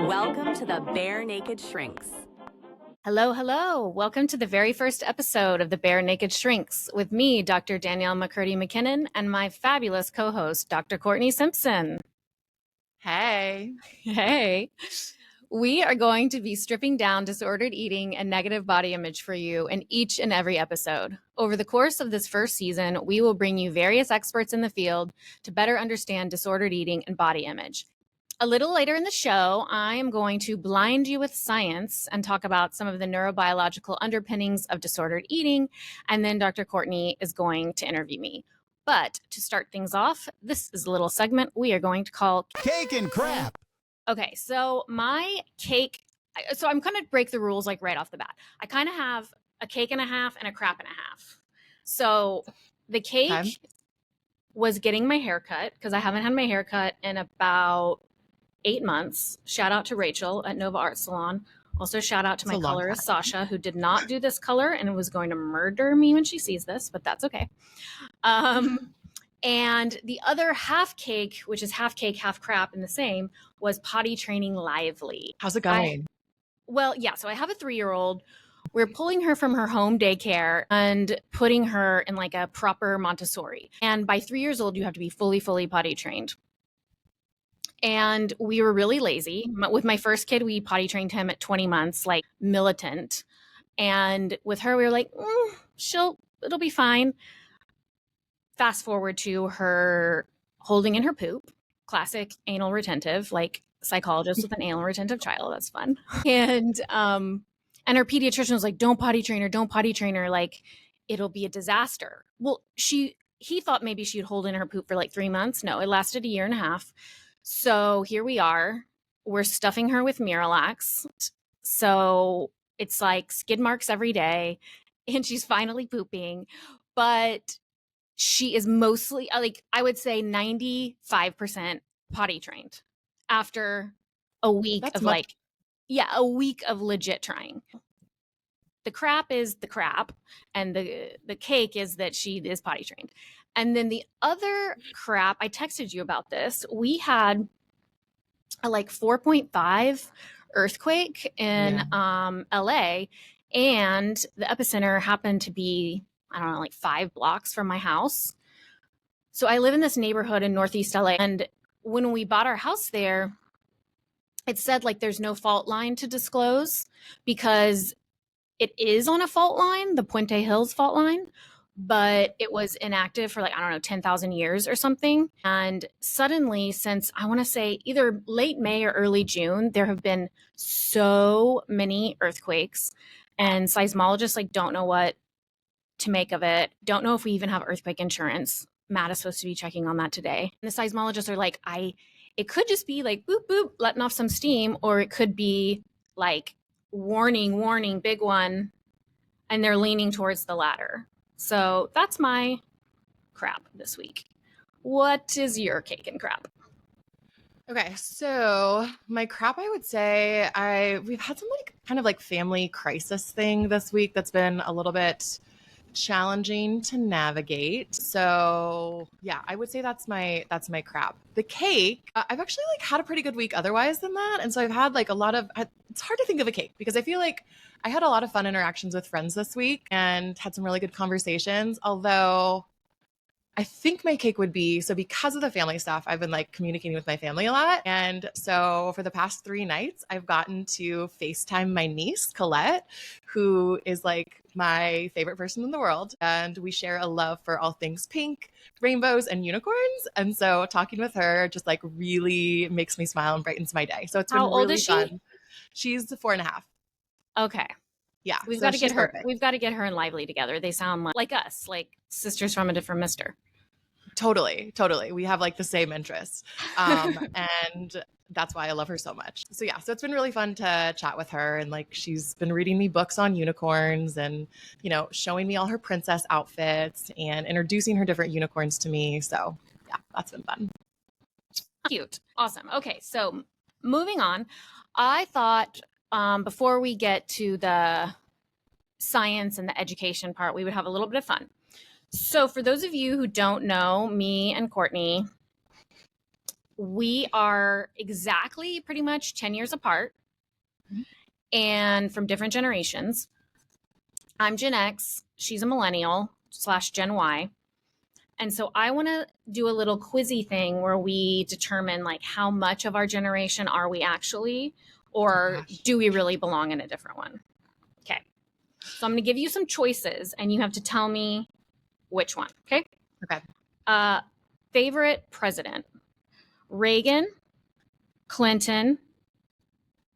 Welcome to the Bare Naked Shrinks. Hello, hello. Welcome to the very first episode of the Bare Naked Shrinks with me, Dr. Danyale McCurdy-McKinnon, and my fabulous co-host, Dr. Courtney Simpson. Hey. Hey. We are going to be stripping down disordered eating and negative body image for you in each and every episode. Over the course of this first season, we will bring you various experts in the field to better understand disordered eating and body image. A little later in the show, I am going to blind you with science and talk about some of the neurobiological underpinnings of disordered eating, and then Dr. Courtney is going to interview me. But to start things off, this is a little segment we are going to call Cake and Crap. Okay, so my cake, so I'm going to break the rules like right off the bat. I kind of have a cake and a half and a crap and a half. So the cake was getting my hair cut because I haven't had my hair cut in about 8 months. Shout out to Rachel at Nova Art Salon. Also shout out to my colorist, Sasha, who did not do this color and was going to murder me when she sees this, but that's okay. And the other half cake, which is half cake, half crap in the same, was potty training lively. How's it going? So I have a 3-year-old. We're pulling her from her home daycare and putting her in like a proper Montessori. And by 3 years old, you have to be fully potty trained. And we were really lazy. With my first kid, we potty trained him at 20 months, like militant. And with her, we were like, it'll be fine. Fast forward to her holding in her poop, classic anal retentive, like psychologist with an anal retentive child. That's fun. And her pediatrician was like, don't potty train her. Like, it'll be a disaster. Well, he thought maybe she'd hold in her poop for like 3 months. No, it lasted a year and a half. So here we are. We're stuffing her with Miralax. So it's like skid marks every day, and she's finally pooping. But she is mostly, like, I would say 95% potty trained after a week a week of legit trying. The crap is the crap, and the cake is that she is potty trained. And then the other crap, I texted you about this. We had a like 4.5 earthquake in LA, and the epicenter happened to be, I don't know, like 5 blocks from my house. So I live in this neighborhood in Northeast LA. And when we bought our house there, it said like there's no fault line to disclose because it is on a fault line, the Puente Hills fault line, but it was inactive for 10,000 years or something. And suddenly, since I want to say either late May or early June, there have been so many earthquakes, and seismologists don't know what to make of it. Don't know if we even have earthquake insurance. Matt is supposed to be checking on that today. And the seismologists are like, it could just be like boop, boop, letting off some steam, or it could be like warning, big one. And they're leaning towards the latter. So that's my crap this week. What is your cake and crap? Okay, so my crap, I would say we've had some kind of family crisis thing this week that's been a little bit challenging to navigate. So yeah, I would say that's my crap. The cake, I've actually had a pretty good week otherwise than that. And so I've had it's hard to think of a cake because I feel like I had a lot of fun interactions with friends this week and had some really good conversations. Although I think my cake would be, so because of the family stuff, I've been communicating with my family a lot. And so for the past 3 nights, I've gotten to FaceTime my niece, Colette, who is my favorite person in the world. And we share a love for all things pink, rainbows, and unicorns. And so talking with her just really makes me smile and brightens my day. So it's been really fun. She's 4.5. Okay. Yeah. We've got to get her. We've got to get her and Lively together. They sound like us, like sisters from a different mister. Totally. We have the same interests. And that's why I love her so much. So yeah, so it's been really fun to chat with her. And she's been reading me books on unicorns and, showing me all her princess outfits and introducing her different unicorns to me. So yeah, that's been fun. Cute. Awesome. Okay. So moving on, I thought before we get to the science and the education part, we would have a little bit of fun. So for those of you who don't know me and Courtney, We are exactly pretty much 10 years apart and from different generations. I'm Gen X. She's a millennial / Gen Y. And so I want to do a little quizzy thing where we determine like how much of our generation are we actually, or do we really belong in a different one? Okay. So I'm going to give you some choices and you have to tell me which one. Okay. Okay. Favorite president: Reagan, Clinton,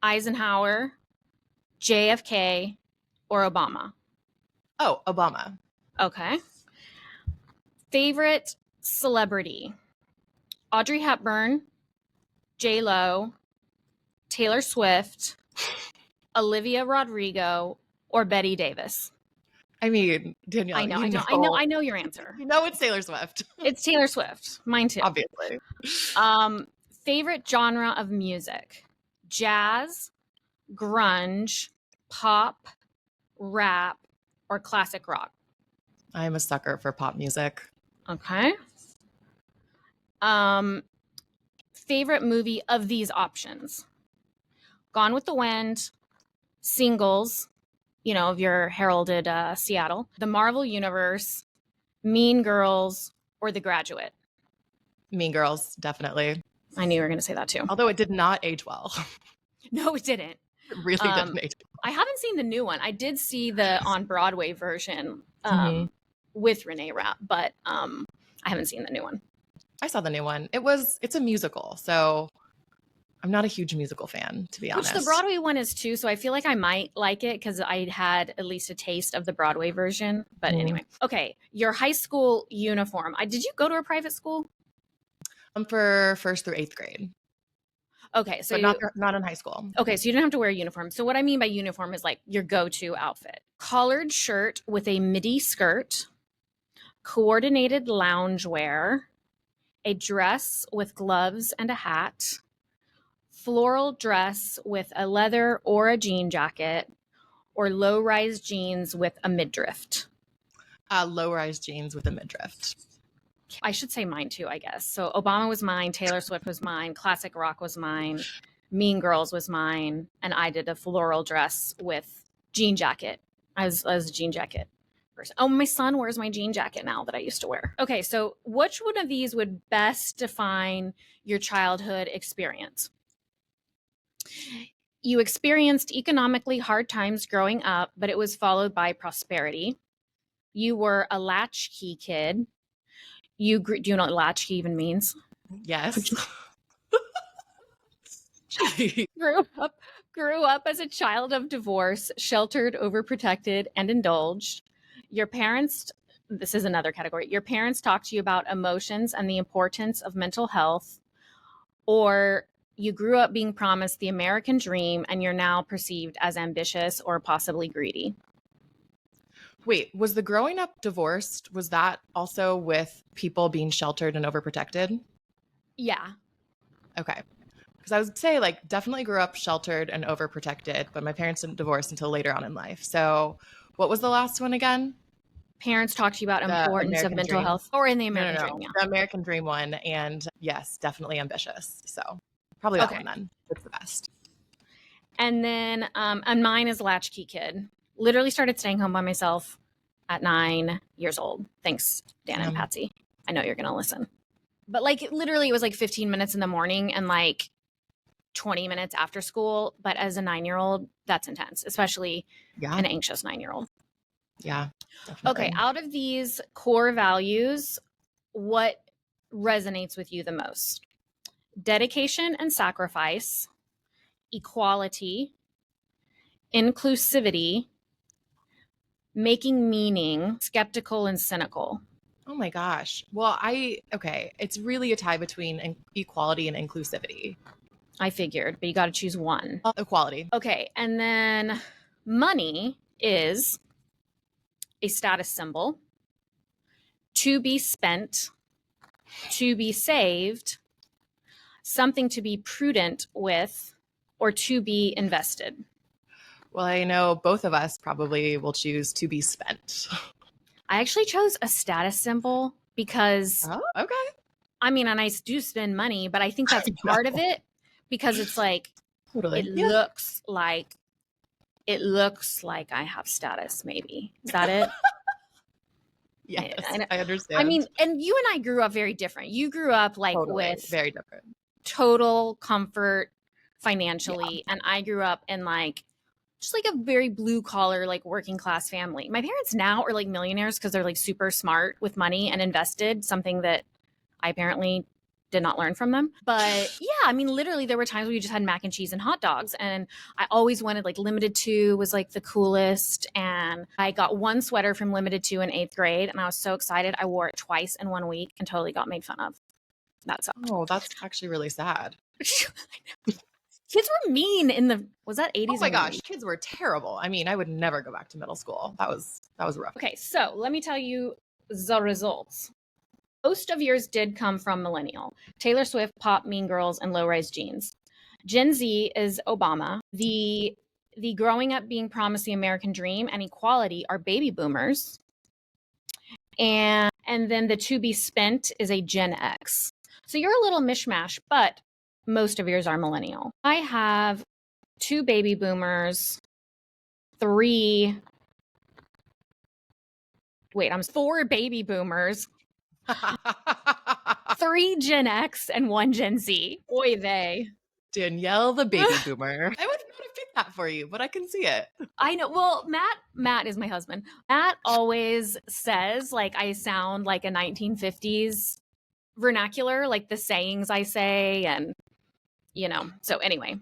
Eisenhower, JFK, or Obama? Oh, Obama. Okay. Favorite celebrity: Audrey Hepburn, J-Lo, Taylor Swift, Olivia Rodrigo, or Betty Davis? I mean, Danielle, I know your answer. You know it's Taylor Swift. It's Taylor Swift. Mine too. Obviously. Favorite genre of music: jazz, grunge, pop, rap, or classic rock? I'm a sucker for pop music. Okay. Favorite movie of these options: Gone with the Wind, Singles, of your heralded Seattle, The Marvel Universe, Mean Girls, or The Graduate? Mean Girls, definitely. I knew you were going to say that too. Although it did not age well. No, it didn't. It really didn't age well. I haven't seen the new one. I did see the on Broadway version with Renee Rapp, but I haven't seen the new one. I saw the new one. It's a musical, so I'm not a huge musical fan, to be honest. Which the Broadway one is too, so I feel like I might like it because I had at least a taste of the Broadway version. But anyway, okay, your high school uniform. Did you go to a private school? For 1st through 8th grade. Okay, so but not in high school. Okay, so you didn't have to wear a uniform. So what I mean by uniform is like your go-to outfit: collared shirt with a midi skirt, coordinated loungewear, a dress with gloves and a hat, floral dress with a leather or a jean jacket, or low-rise jeans with a midriff? Low-rise jeans with a midriff. I should say mine too, I guess. So Obama was mine, Taylor Swift was mine, classic rock was mine, Mean Girls was mine, and I did a floral dress with jean jacket. I was a jean jacket person. Oh, my son wears my jean jacket now that I used to wear. Okay, so which one of these would best define your childhood experience? You experienced economically hard times growing up, but it was followed by prosperity. You were a latchkey kid. Do you know what latchkey even means? Yes. Grew up as a child of divorce, sheltered, overprotected, and indulged. Your parents, this is another category. Your parents talked to you about emotions and the importance of mental health, or you grew up being promised the American dream and you're now perceived as ambitious or possibly greedy. Wait, was the growing up divorced, was that also with people being sheltered and overprotected? Yeah. Okay. Because I would say like definitely grew up sheltered and overprotected, but my parents didn't divorce until later on in life. So what was the last one again? Parents talk to you about importance of mental health, or in the American dream. Yeah. The American dream one. And yes, definitely ambitious. So probably that one then. It's the best. And then and mine is latchkey kid. Literally started staying home by myself at 9 years old. Thanks, Dan and Patsy. I know you're going to listen. But like literally it was like 15 minutes in the morning and like 20 minutes after school. But as a 9-year-old, that's intense, especially an anxious 9-year-old. Yeah. Definitely. Okay. Out of these core values, what resonates with you the most? Dedication and sacrifice, equality, inclusivity, making meaning, skeptical and cynical. Oh my gosh. Well, it's really a tie between equality and inclusivity. I figured, but you got to choose one. Equality. Okay. And then money is a status symbol, to be spent, to be saved, something to be prudent with, or to be invested. Well, I know both of us probably will choose to be spent. I actually chose a status symbol because I mean, and I do spend money, but I think that's part of it because it's like, Totally. it looks like I have status, maybe. Is that it? Yes, I understand. I mean, and you and I grew up very different. You grew up like Totally. with Very different. total comfort financially, and I grew up in like just like a very blue collar, like working class family. My parents now are like millionaires because they're like super smart with money and invested, something that I apparently did not learn from them. But yeah, I mean, literally there were times where we just had mac and cheese and hot dogs. And I always wanted like Limited 2 was like the coolest. And I got one sweater from Limited 2 in 8th grade. And I was so excited. I wore it twice in 1 week and totally got made fun of. That sucked. Oh, that's actually really sad. Kids were mean in the, was that 80s? Oh my gosh, kids were terrible. I mean, I would never go back to middle school. That was rough. Okay, so let me tell you the results. Most of yours did come from millennial. Taylor Swift, pop, Mean Girls, and low-rise jeans. Gen Z is Obama. The growing up being promised the American dream and equality are baby boomers. And then the to be spent is a Gen X. So you're a little mishmash, but most of yours are millennial. I have 2 baby boomers, 4 baby boomers, 3 Gen X, and 1 Gen Z. Boy, they. Danyale the baby boomer. I would not have picked that for you, but I can see it. I know. Well, Matt is my husband. Matt always says like I sound like a 1950s vernacular, like the sayings I say, and you know. So anyway.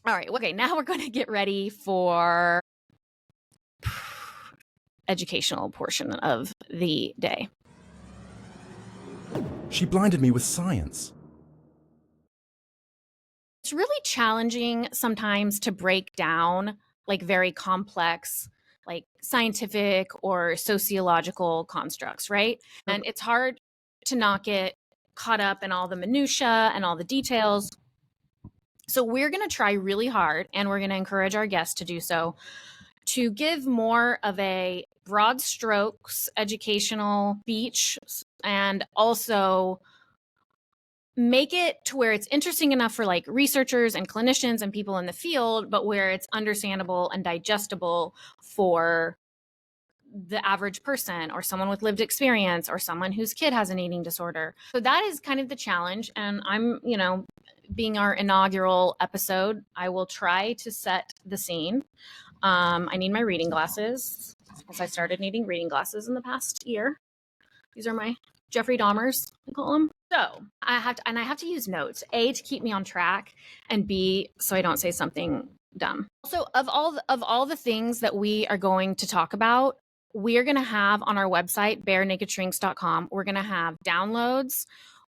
All right. Okay, now we're going to get ready for educational portion of the day. She blinded me with science. It's really challenging sometimes to break down like very complex, like scientific or sociological constructs, right? And it's hard to not get caught up in all the minutia and all the details. So we're going to try really hard, and we're going to encourage our guests to do so, to give more of a broad strokes educational speech, and also make it to where it's interesting enough for like researchers and clinicians and people in the field, but where it's understandable and digestible for the average person or someone with lived experience or someone whose kid has an eating disorder. So that is kind of the challenge. And I'm, being our inaugural episode, I will try to set the scene. I need my reading glasses because I started needing reading glasses in the past year. These are my Jeffrey Dahmers, I call them. So I have to use notes, A, to keep me on track, and B, so I don't say something dumb. So of all the things that we are going to talk about, we're going to have on our website, barenakedshrinks.com, we're going to have downloads,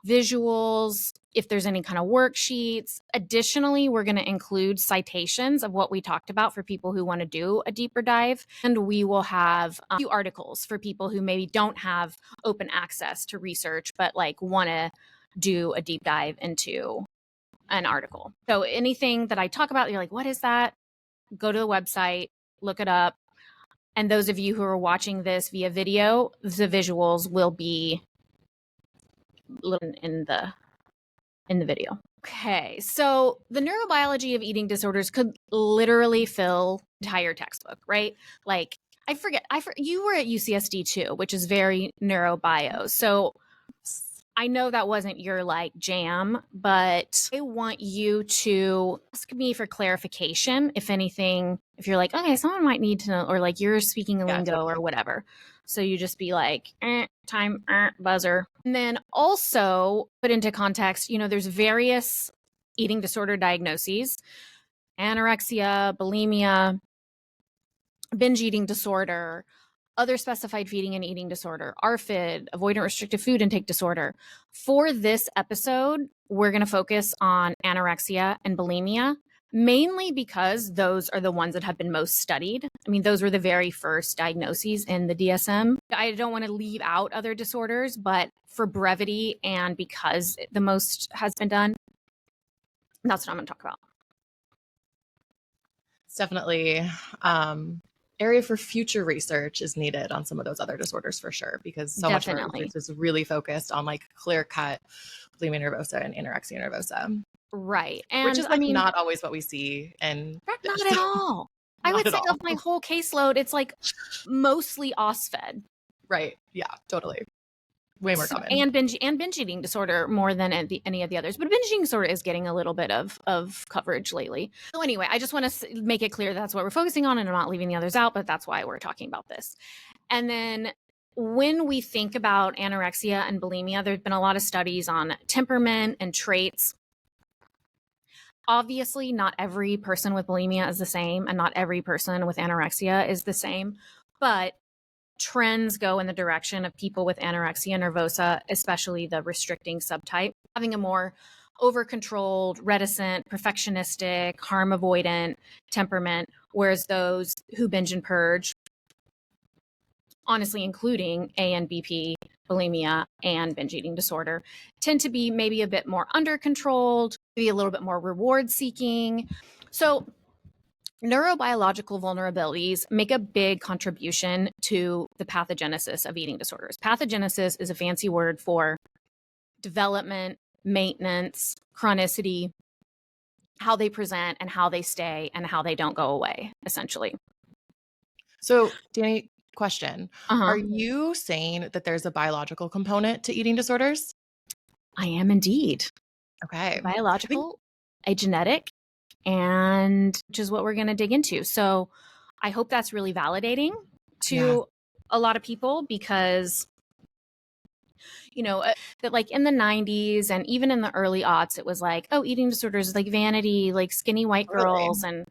visuals, if there's any kind of worksheets. Additionally, we're going to include citations of what we talked about for people who want to do a deeper dive. And we will have a few articles for people who maybe don't have open access to research, but like want to do a deep dive into an article. So anything that I talk about, you're like, what is that? Go to the website, look it up. And those of you who are watching this via video, the visuals will be in the video. Okay, so the neurobiology of eating disorders could literally fill an entire textbook, right? Like I forget you were at UCSD too, which is very neurobio. So I know that wasn't your like jam, but I want you to ask me for clarification. If anything, if you're like, okay, someone might need to know, or like you're speaking a lingo or whatever. So you just be like, time, buzzer. And then also put into context, there's various eating disorder diagnoses: anorexia, bulimia, binge eating disorder, other specified feeding and eating disorder, ARFID, avoidant restrictive food intake disorder. For this episode, we're going to focus on anorexia and bulimia, mainly because those are the ones that have been most studied. I mean, those were the very first diagnoses in the DSM. I don't want to leave out other disorders, but for brevity and because the most has been done, that's what I'm going to talk about. It's definitely area for future research is needed on some of those other disorders for sure, because so much of our Definitely. research is really focused on like clear cut bulimia nervosa and anorexia nervosa, Right. which And is like not always what we see in practice. not at all. I Not would at say all. of my whole caseload, it's like mostly OSFED. Right. Yeah, totally. Way more common. And binge eating disorder more than any of the others. But binge eating disorder is getting a little bit of coverage lately. So anyway, I just want to make it clear that's what we're focusing on, and I'm not leaving the others out, but that's why we're talking about this. And then when we think about anorexia and bulimia, there's been a lot of studies on temperament and traits. Obviously, not every person with bulimia is the same, and not every person with anorexia is the same, but trends go in the direction of people with anorexia nervosa, especially the restricting subtype, having a more over-controlled, reticent, perfectionistic, harm avoidant temperament, whereas those who binge and purge, honestly including A and BP, bulimia, and binge eating disorder, tend to be maybe a bit more under-controlled, maybe a little bit more reward-seeking. So neurobiological vulnerabilities make a big contribution to the pathogenesis of eating disorders. Pathogenesis is a fancy word for development, maintenance, chronicity, how they present and how they stay and how they don't go away, essentially. So, Dany, question. Uh-huh. Are you saying that there's a biological component to eating disorders? I am indeed. Okay. Biological, a genetic, and which is what we're going to dig into. So I hope that's really validating to a lot of people, because that like in the 90s and even in the early aughts, it was like, oh, eating disorders is like vanity, like skinny white girls. And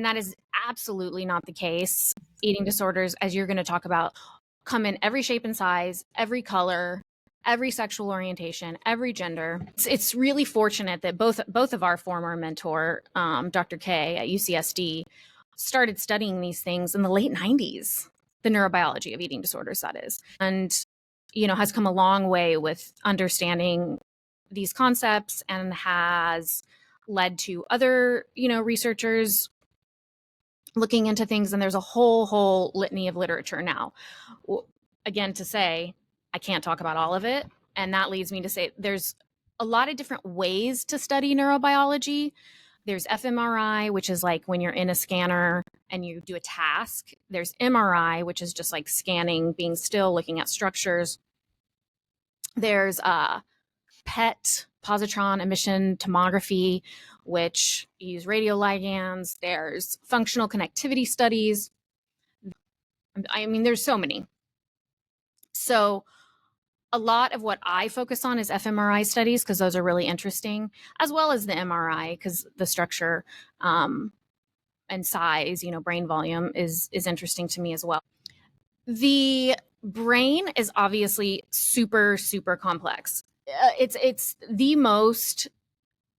that is absolutely not the case. Eating disorders, as you're going to talk about, come in every shape and size, every color, every sexual orientation, every gender. It's really fortunate that both of our former mentor, Dr. K at UCSD, started studying these things in the late 90s, the neurobiology of eating disorders, that is, and has come a long way with understanding these concepts, and has led to other researchers looking into things. And there's a whole litany of literature now. Again, to say I can't talk about all of it. And that leads me to say there's a lot of different ways to study neurobiology. There's fMRI, which is like when you're in a scanner and you do a task. There's MRI, which is just like scanning, being still, looking at structures. There's PET, positron emission tomography, which use radioligands. There's functional connectivity studies. I mean, there's so many. So a lot of what I focus on is fMRI studies, because those are really interesting, as well as the MRI, because the structure and size, brain volume is interesting to me as well. The brain is obviously super, super complex. It's the most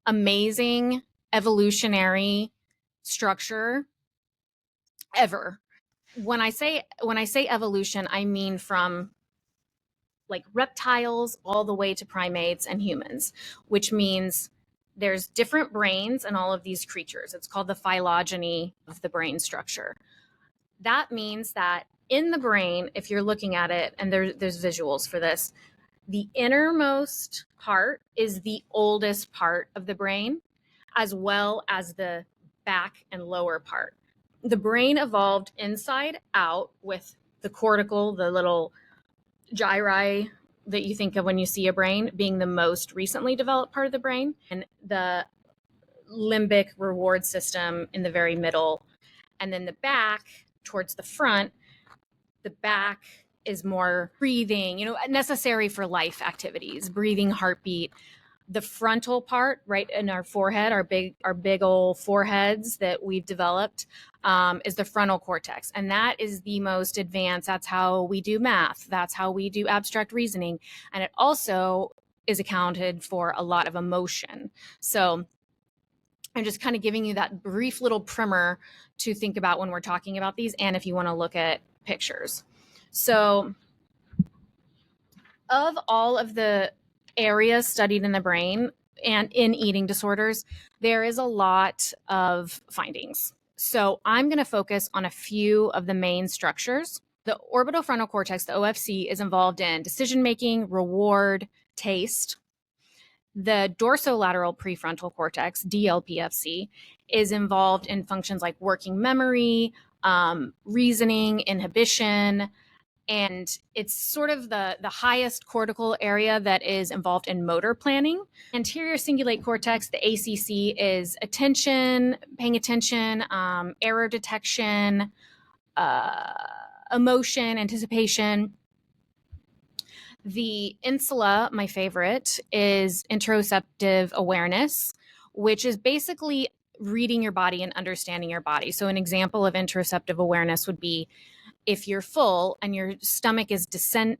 amazing evolutionary structure ever. When I say evolution, I mean from like reptiles all the way to primates and humans, which means there's different brains in all of these creatures. It's called the phylogeny of the brain structure. That means that in the brain, if you're looking at it, and there's visuals for this, the innermost part is the oldest part of the brain, as well as the back and lower part. The brain evolved inside out, with the cortical, the little gyri that you think of when you see a brain, being the most recently developed part of the brain, and the limbic reward system in the very middle. And then the back towards the front, the back is more breathing, necessary for life activities, breathing, heartbeat. The frontal part, right in our forehead, our big old foreheads that we've developed, is the frontal cortex. And that is the most advanced. That's how we do math. That's how we do abstract reasoning. And it also is accounted for a lot of emotion. So I'm just kind of giving you that brief little primer to think about when we're talking about these, and if you want to look at pictures. So of all of the areas studied in the brain and in eating disorders, there is a lot of findings. So I'm going to focus on a few of the main structures. The orbitofrontal cortex, the OFC, is involved in decision-making, reward, taste. The dorsolateral prefrontal cortex, DLPFC, is involved in functions like working memory, reasoning, inhibition, and it's sort of the highest cortical area that is involved in motor planning. Anterior cingulate cortex, the ACC, is attention, paying attention, error detection, emotion, anticipation. The insula, my favorite, is interoceptive awareness, which is basically reading your body and understanding your body. So an example of interoceptive awareness would be if you're full and your stomach is distended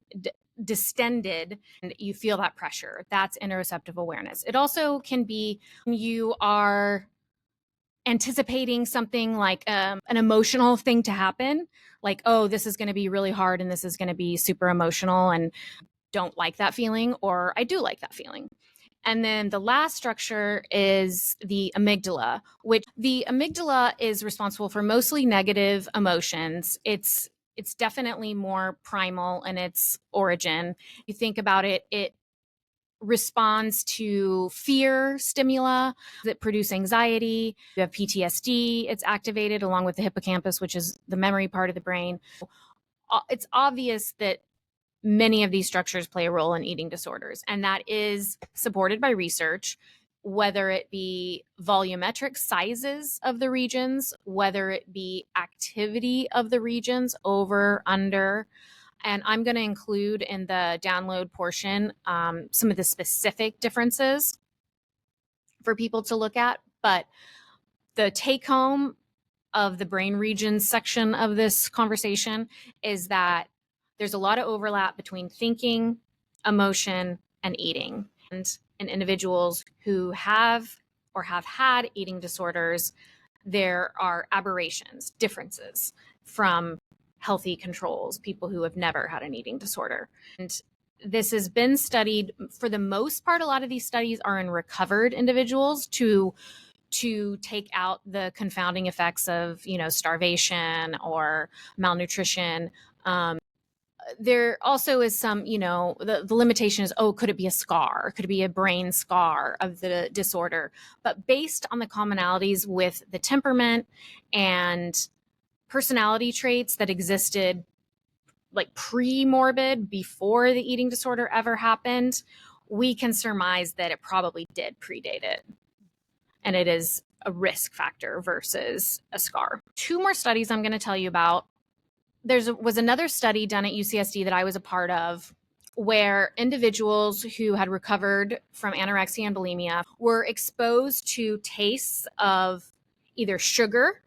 and you feel that pressure. That's interoceptive awareness. It also can be you are anticipating something like an emotional thing to happen, like, oh, this is going to be really hard and this is going to be super emotional and don't like that feeling, or I do like that feeling. And then the last structure is the amygdala, which the amygdala is responsible for mostly negative emotions. It's definitely more primal in its origin. You think about it, it responds to fear stimuli that produce anxiety. You have PTSD, it's activated along with the hippocampus, which is the memory part of the brain. It's obvious that many of these structures play a role in eating disorders, and that is supported by research, whether it be volumetric sizes of the regions, whether it be activity of the regions, over, under. And I'm going to include in the download portion some of the specific differences for people to look at. But the take home of the brain regions section of this conversation is that there's a lot of overlap between thinking, emotion, and eating. And in individuals who have or have had eating disorders, there are aberrations, differences from healthy controls, people who have never had an eating disorder. And this has been studied for the most part. A lot of these studies are in recovered individuals to take out the confounding effects of, starvation or malnutrition. There also is some, the limitation is, could it be a scar? Could it be a brain scar of the disorder? But based on the commonalities with the temperament and personality traits that existed like pre-morbid, before the eating disorder ever happened, we can surmise that it probably did predate it. And it is a risk factor versus a scar. Two more studies I'm going to tell you about. There was another study done at UCSD that I was a part of where individuals who had recovered from anorexia and bulimia were exposed to tastes of either sugar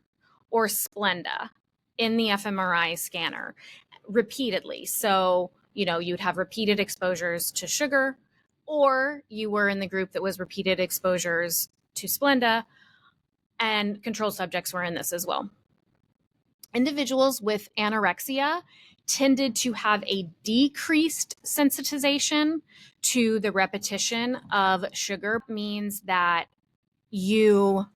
or Splenda in the fMRI scanner repeatedly. So, you'd have repeated exposures to sugar, or you were in the group that was repeated exposures to Splenda, and control subjects were in this as well. Individuals with anorexia tended to have a decreased sensitization to the repetition of sugar. Means that your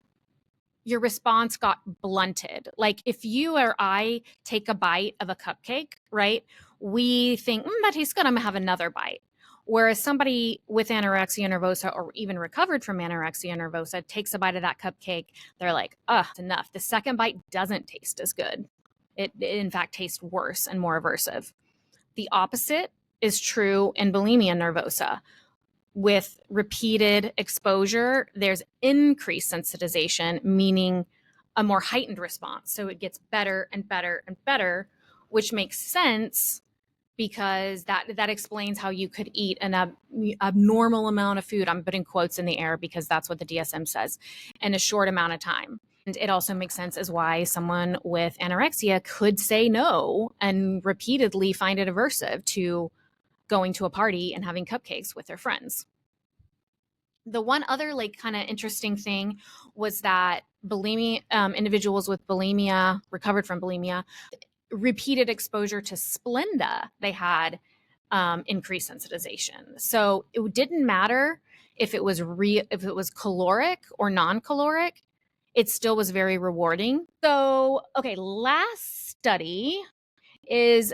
response got blunted. Like if you or I take a bite of a cupcake, right? We think, that tastes good, I'm gonna have another bite. Whereas somebody with anorexia nervosa or even recovered from anorexia nervosa takes a bite of that cupcake, they're like, it's enough. The second bite doesn't taste as good. It in fact tastes worse and more aversive. The opposite is true in bulimia nervosa. With repeated exposure, there's increased sensitization, meaning a more heightened response. So it gets better and better and better, which makes sense because that explains how you could eat an abnormal amount of food. I'm putting quotes in the air because that's what the DSM says, in a short amount of time. And it also makes sense as why someone with anorexia could say no and repeatedly find it aversive to going to a party and having cupcakes with their friends. The one other kind of interesting thing was that bulimia, individuals with bulimia, recovered from bulimia, repeated exposure to Splenda, they had increased sensitization. So it didn't matter if it was caloric or non-caloric. it still was very rewarding. So, okay, last study is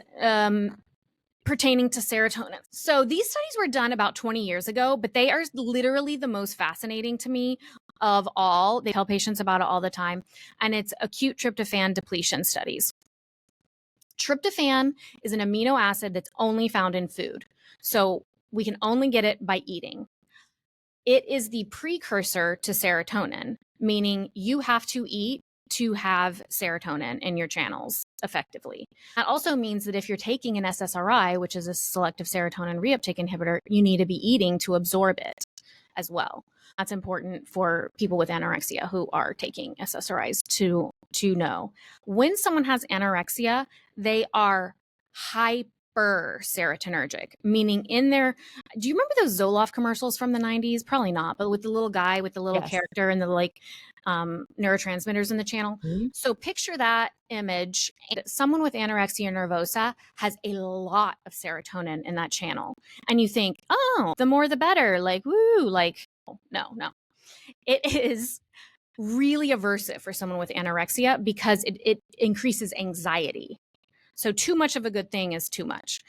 pertaining to serotonin. So these studies were done about 20 years ago, but they are literally the most fascinating to me of all. They tell patients about it all the time, and it's acute tryptophan depletion studies. Tryptophan is an amino acid that's only found in food. So we can only get it by eating. It is the precursor to serotonin, meaning you have to eat to have serotonin in your channels effectively. That also means that if you're taking an SSRI, which is a selective serotonin reuptake inhibitor, you need to be eating to absorb it as well. That's important for people with anorexia who are taking SSRIs to know. When someone has anorexia, they are hyper serotonergic, meaning in their, do you remember those Zoloft commercials from the 90s? Probably not, but with the little guy with the little Yes. character and the like neurotransmitters in the channel. Mhm. So picture that image. Someone with anorexia nervosa has a lot of serotonin in that channel. And you think, oh, the more the better, like, woo, like, no. It is really aversive for someone with anorexia because it increases anxiety. So too much of a good thing is too much.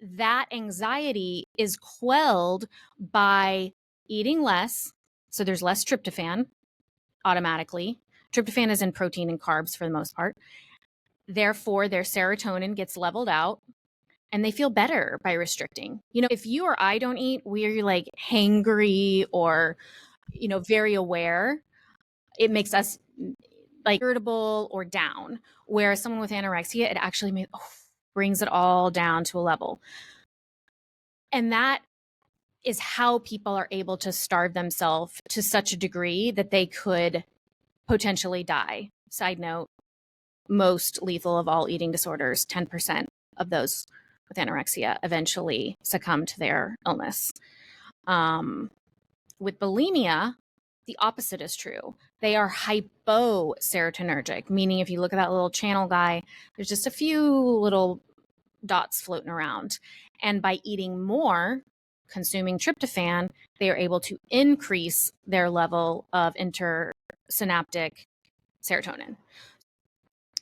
That anxiety is quelled by eating less. So there's less tryptophan automatically. Tryptophan is in protein and carbs for the most part. Therefore, their serotonin gets leveled out and they feel better by restricting. You know, if you or I don't eat, we're like hangry or, you know, very aware. It makes us like irritable or down. Whereas someone with anorexia, it actually brings it all down to a level. And that is how people are able to starve themselves to such a degree that they could potentially die. Side note, most lethal of all eating disorders, 10% of those with anorexia eventually succumb to their illness. With bulimia, the opposite is true. They are hyposerotonergic, meaning if you look at that little channel guy, there's just a few little dots floating around. And by eating more, consuming tryptophan, they are able to increase their level of intersynaptic serotonin.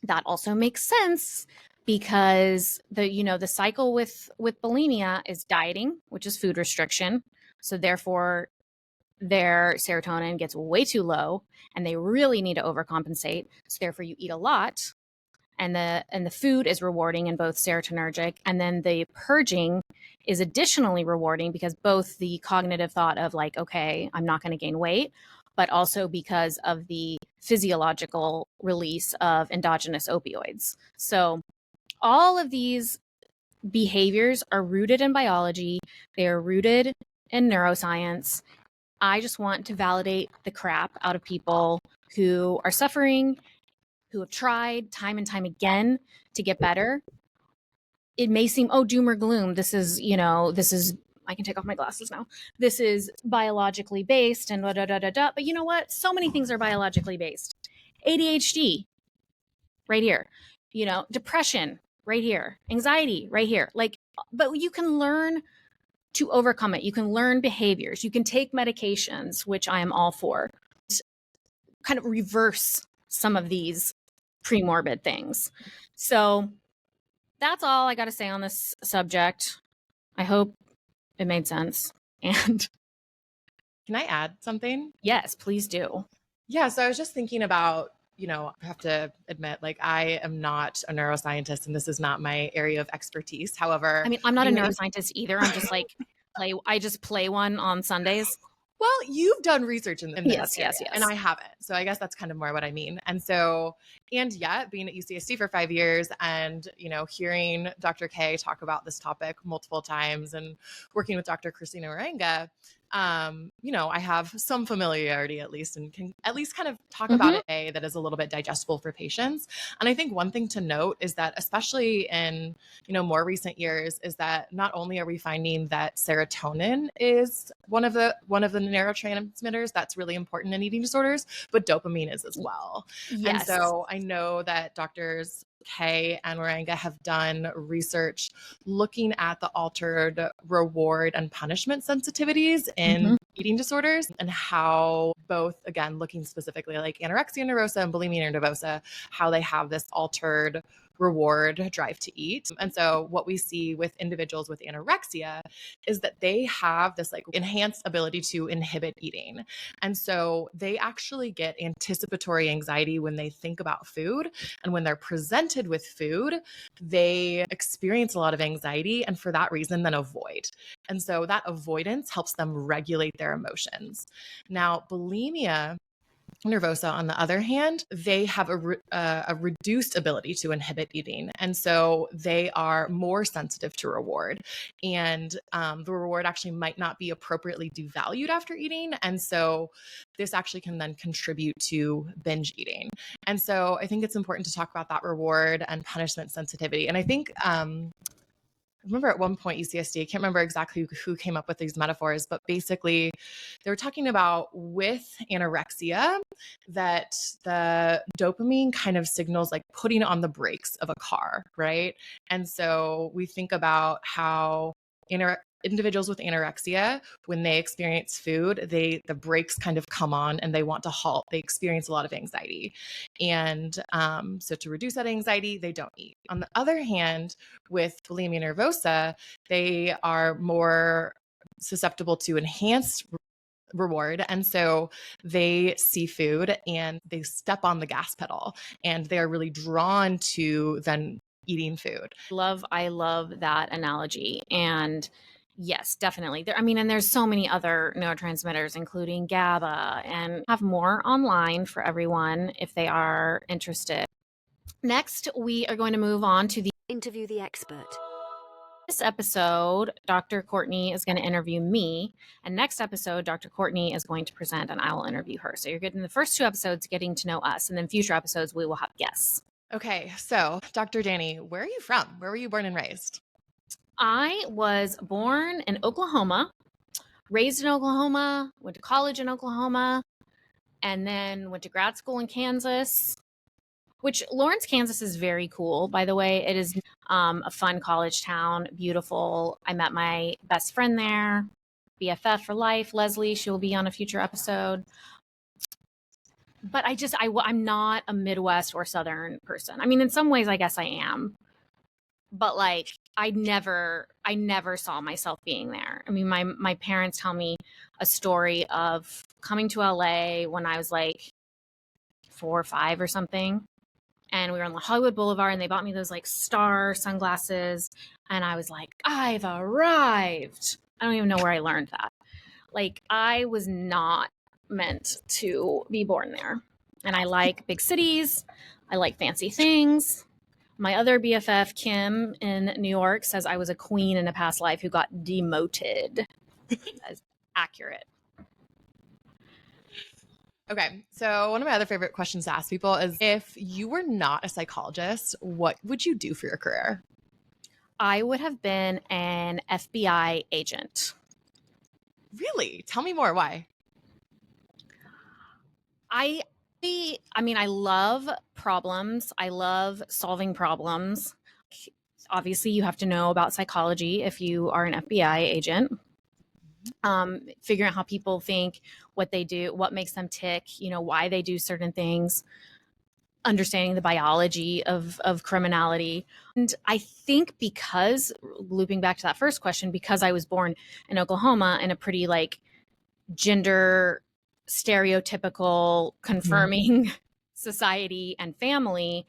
That also makes sense because the cycle with bulimia is dieting, which is food restriction. So therefore their serotonin gets way too low and they really need to overcompensate. So therefore you eat a lot and the food is rewarding and both serotonergic. And then the purging is additionally rewarding because both the cognitive thought of like, okay, I'm not going to gain weight, but also because of the physiological release of endogenous opioids. So all of these behaviors are rooted in biology. They are rooted in neuroscience. I just want to validate the crap out of people who are suffering, who have tried time and time again to get better. It may seem, oh, doom or gloom. This is, I can take off my glasses now. This is biologically based and da. But you know what? So many things are biologically based. ADHD, right here. Depression, right here. Anxiety, right here. But you can learn to overcome it. You can learn behaviors. You can take medications, which I am all for. Kind of reverse some of these premorbid things. So that's all I got to say on this subject. I hope it made sense. And Can I add something? yes, please do. Yeah. So I was just thinking about, I have to admit, like, I am not a neuroscientist and this is not my area of expertise. However, I mean, I'm not a neuroscientist either. I'm just like, I just play one on Sundays. Well, you've done research in this area, yes. and I haven't. So I guess that's kind of more what I mean. And yet being at UCSD for 5 years and, hearing Dr. K talk about this topic multiple times and working with Dr. Christina Morenga, I have some familiarity at least and can at least kind of talk about it that is a little bit digestible for patients. And I think one thing to note is that especially in, more recent years is that not only are we finding that serotonin is one of the neurotransmitters that's really important in eating disorders, but dopamine is as well. Yes. And so I know that doctors Kay and Waranga have done research looking at the altered reward and punishment sensitivities in eating disorders and how both, again, looking specifically like anorexia nervosa and bulimia nervosa, how they have this altered reward drive to eat. And so what we see with individuals with anorexia is that they have this like enhanced ability to inhibit eating. And so they actually get anticipatory anxiety when they think about food. And when they're presented with food, they experience a lot of anxiety and for that reason then avoid. And so that avoidance helps them regulate their emotions. Now, bulimia nervosa, on the other hand, they have a reduced ability to inhibit eating. And so they are more sensitive to reward. And the reward actually might not be appropriately devalued after eating. And so this actually can then contribute to binge eating. And so I think it's important to talk about that reward and punishment sensitivity. And I think I remember at one point UCSD, I can't remember exactly who came up with these metaphors, but basically they were talking about with anorexia that the dopamine kind of signals like putting on the brakes of a car, right? And so we think about how individuals with anorexia, when they experience food, the brakes kind of come on and they want to halt. They experience a lot of anxiety. And so to reduce that anxiety, they don't eat. On the other hand, with bulimia nervosa, they are more susceptible to enhanced reward. And so they see food and they step on the gas pedal and they're really drawn to then eating food. I love that analogy. And yes, definitely. And there's so many other neurotransmitters, including GABA, and have more online for everyone if they are interested. Next, we are going to move on to the Interview the expert. This episode, Dr. Courtney is going to interview me, and next episode, Dr. Courtney is going to present and I will interview her. So you're getting the first 2 episodes getting to know us, and then future episodes we will have guests. Okay, so Dr. Dany, where are you from? Where were you born and raised? I was born in Oklahoma, raised in Oklahoma, went to college in Oklahoma, and then went to grad school in Kansas, which Lawrence, Kansas is very cool, by the way. It is a fun college town, beautiful. I met my best friend there, BFF for life, Leslie. She will be on a future episode. But I'm not a Midwest or Southern person. In some ways, I guess I am. But like, I never saw myself being there. My parents tell me a story of coming to LA when I was like 4 or 5 or something. And we were on the Hollywood Boulevard and they bought me those like star sunglasses. And I was like, I've arrived. I don't even know where I learned that. Like, I was not meant to be born there. And I like big cities. I like fancy things. My other BFF, Kim, in New York, says I was a queen in a past life who got demoted. That's accurate. Okay, so one of my other favorite questions to ask people is, if you were not a psychologist, what would you do for your career? I would have been an FBI agent. Really? Tell me more. Why? I love problems. I love solving problems. Obviously, you have to know about psychology if you are an FBI agent. Figuring out how people think, what they do, what makes them tick, why they do certain things, understanding the biology of criminality. And I think because, looping back to that first question, because I was born in Oklahoma in a pretty like gender stereotypical confirming society and family,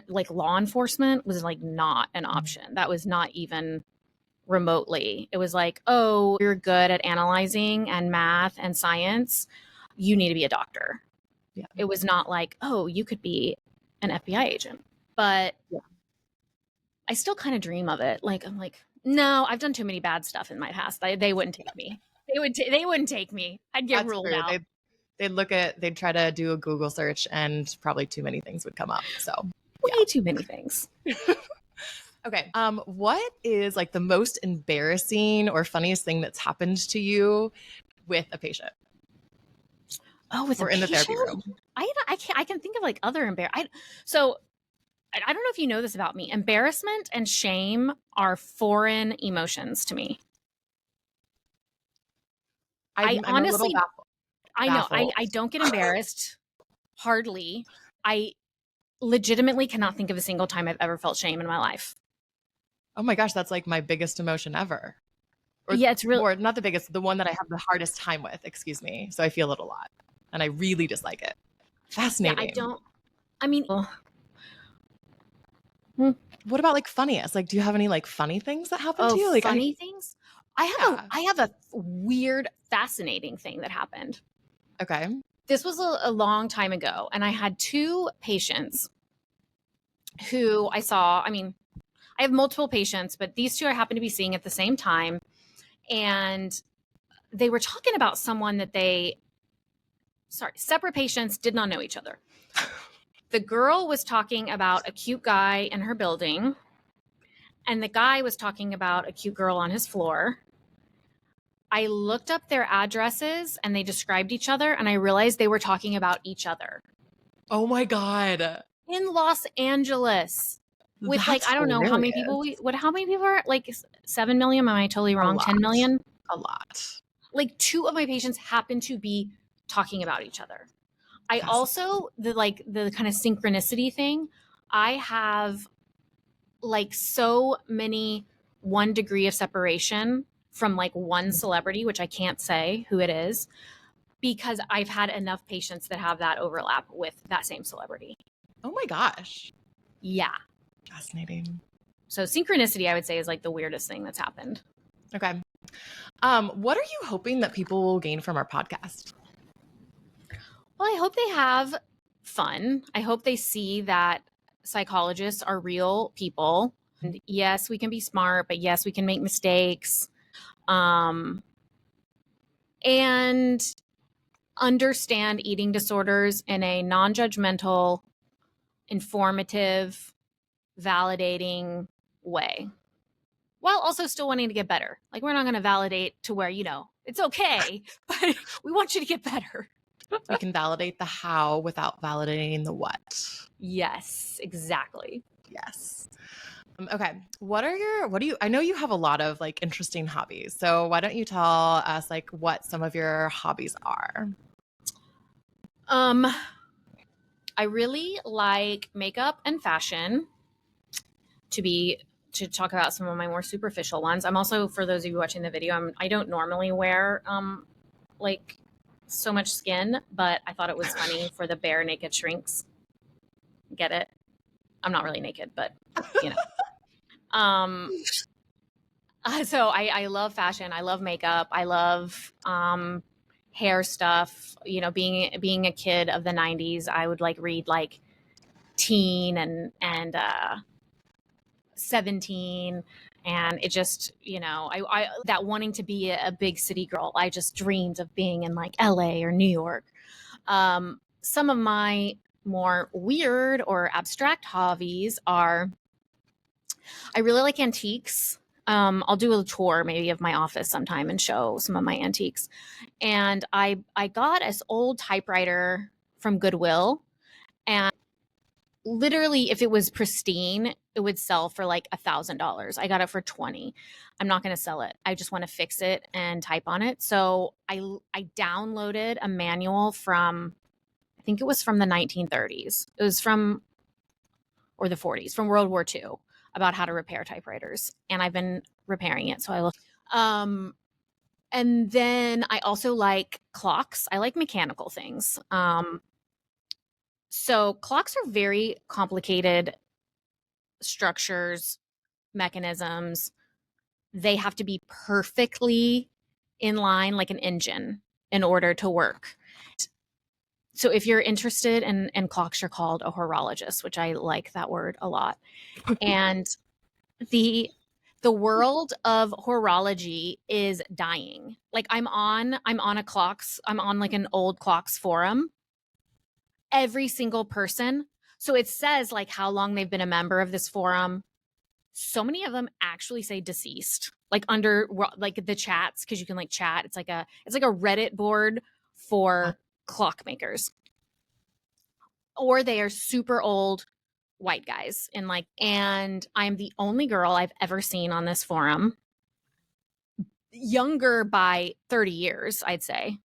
like law enforcement was like not an option. That was not even remotely. It was like, oh, you're good at analyzing and math and science, you need to be a doctor. Yeah. It was not like, oh, you could be an FBI agent. But yeah, I still kind of dream of it. Like, I'm like, no, I've done too many bad stuff in my past. They wouldn't take me. They wouldn't take me. I'd get ruled out. They'd try to do a Google search and probably too many things would come up. So way too many things. Okay. What is like the most embarrassing or funniest thing that's happened to you with a patient? Oh, with or a in the patient? therapy room? I can think of like other So I don't know if you know this about me. Embarrassment and shame are foreign emotions to me. I I'm a little honestly, I know baffled. I don't get embarrassed hardly. I legitimately cannot think of a single time I've ever felt shame in my life. Oh my gosh, that's like my biggest emotion ever. Or Yeah, it's really, more, not the biggest, the one that I have the hardest time with, excuse me. So I feel it a lot and I really dislike it. yeah, Fascinating. I mean, What about like funniest? Like, do you have any like funny things that happen to you? Like, funny things. yeah. I have a weird, fascinating thing that happened. Okay. This was a long time ago, and I had two patients who I saw. I mean, I have multiple patients, but these two I happen to be seeing at the same time. And they were talking about someone that separate patients, did not know each other. The girl was talking about a cute guy in her building, and the guy was talking about a cute girl on his floor. I looked up their addresses and they described each other, and I realized they were talking about each other Oh my God. in Los Angeles with like, That's I don't know how many hilarious. people how many people are like 7 million? Am I totally A wrong? lot. 10 million? A lot. Like two of my patients happen to be talking about each other. I Fascinating. also, the kind of synchronicity thing, I have like so many 1 degree of separation from like one celebrity, which I can't say who it is, because I've had enough patients that have that overlap with that same celebrity. Oh my gosh. Yeah. Fascinating. So synchronicity, I would say, is like the weirdest thing that's happened. Okay. What are you hoping that people will gain from our podcast? Well, I hope they have fun. I hope they see that psychologists are real people. And yes, we can be smart, but yes, we can make mistakes. And understand eating disorders in a non-judgmental, informative, validating way, while also still wanting to get better. Like, we're not going to validate to where, it's okay, but we want you to get better. We can validate the how without validating the what. Yes, exactly. Yes. Okay. I know you have a lot of like interesting hobbies. So why don't you tell us like what some of your hobbies are? I really like makeup and fashion, to talk about some of my more superficial ones. I'm also, for those of you watching the video, I don't normally wear like so much skin, but I thought it was funny for the bare naked shrinks. Get it? I'm not really naked, but so I love fashion. I love makeup. I love hair stuff. Being a kid of the 90s, I would like read like Teen and 17, and it just, I that wanting to be a big city girl. I just dreamed of being in like LA or New York. Some of my more weird or abstract hobbies are, I really like antiques. I'll do a tour maybe of my office sometime and show some of my antiques. And I got this old typewriter from Goodwill, and literally, if it was pristine, it would sell for like $1,000. I got it for 20. I'm not going to sell it. I just want to fix it and type on it. So I downloaded a manual from, I think it was from the 1930s. It was from, or the 40s, from World War II, about how to repair typewriters. And I've been repairing it. So I look. And then I also like clocks. I like mechanical things. So clocks are very complicated structures, mechanisms. They have to be perfectly in line like an engine in order to work. So if you're interested in clocks, you're called a horologist, which I like that word a lot. And the world of horology is dying. Like, I'm on like an old clocks forum. Every single person. So it says like how long they've been a member of this forum. So many of them actually say deceased, like under like the chats, because you can like chat. It's like a Reddit board for clockmakers. Or they are super old white guys and I'm the only girl I've ever seen on this forum, younger by 30 years, I'd say.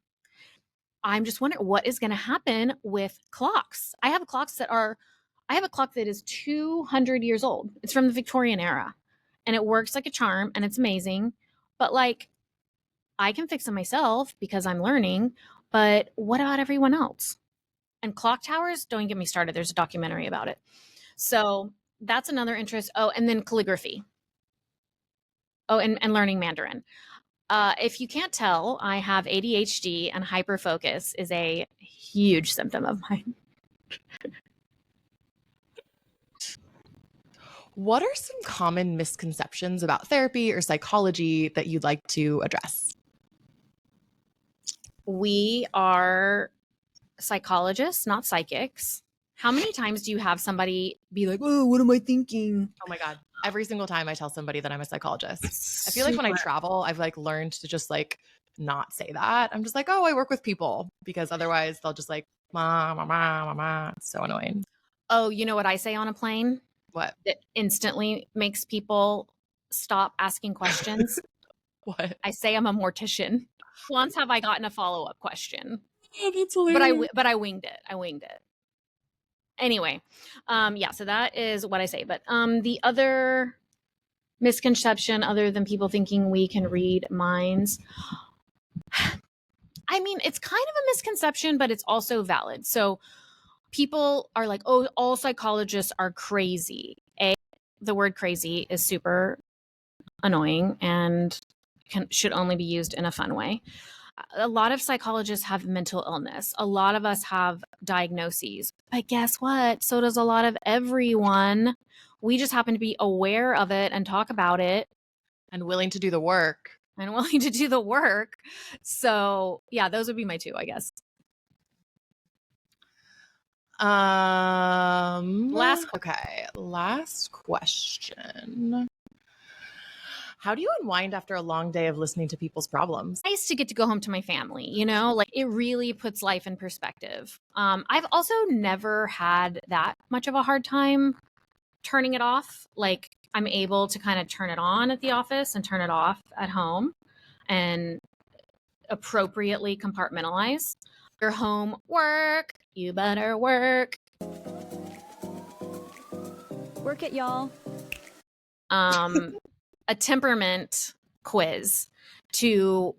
I'm just wondering what is going to happen with clocks. I have a clock that is 200 years old. It's from the Victorian era and it works like a charm and it's amazing. But like, I can fix it myself because I'm learning. But what about everyone else? And clock towers, don't get me started. There's a documentary about it. So that's another interest. Oh, and then calligraphy. Oh, and learning Mandarin. If you can't tell, I have ADHD and hyperfocus is a huge symptom of mine. What are some common misconceptions about therapy or psychology that you'd like to address? We are psychologists, not psychics. How many times do you have somebody be like, oh, what am I thinking? Oh my God. Every single time I tell somebody that I'm a psychologist. I feel like when I travel, I've like learned to just like not say that. I'm just like, oh, I work with people, because otherwise they'll just like, ma. It's so annoying. Oh, you know what I say on a plane? What? That instantly makes people stop asking questions? What? I say I'm a mortician. Once have I gotten a follow-up question. Oh, that's hilarious. But I winged it. Anyway, yeah, so that is what I say. But the other misconception, other than people thinking we can read minds, I mean, it's kind of a misconception, but it's also valid. So people are like, oh, all psychologists are crazy. The word crazy is super annoying and should only be used in a fun way. A lot of psychologists have mental illness. A lot of us have diagnoses. But guess what? So does a lot of everyone. We just happen to be aware of it and talk about it. And willing to do the work. So yeah, those would be my two, I guess. Last question. How do you unwind after a long day of listening to people's problems? Nice to get to go home to my family, like it really puts life in perspective. I've also never had that much of a hard time turning it off. Like I'm able to kind of turn it on at the office and turn it off at home and appropriately compartmentalize. Your homework, you better work. Work it, y'all. A temperament quiz to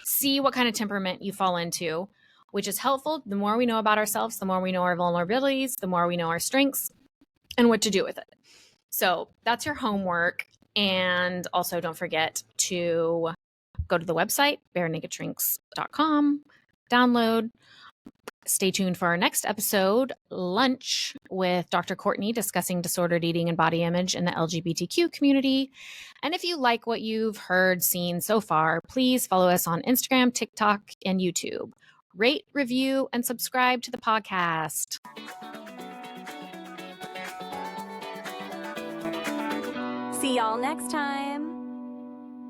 see what kind of temperament you fall into, which is helpful. The more we know about ourselves, the more we know our vulnerabilities, the more we know our strengths and what to do with it. So that's your homework. And also don't forget to go to the website, barenakedshrinks.com, download. Stay tuned for our next episode, Lunch, with Dr. Courtney discussing disordered eating and body image in the LGBTQ community. And if you like what you've heard, seen so far, please follow us on Instagram, TikTok, and YouTube. Rate, review, and subscribe to the podcast. See y'all next time.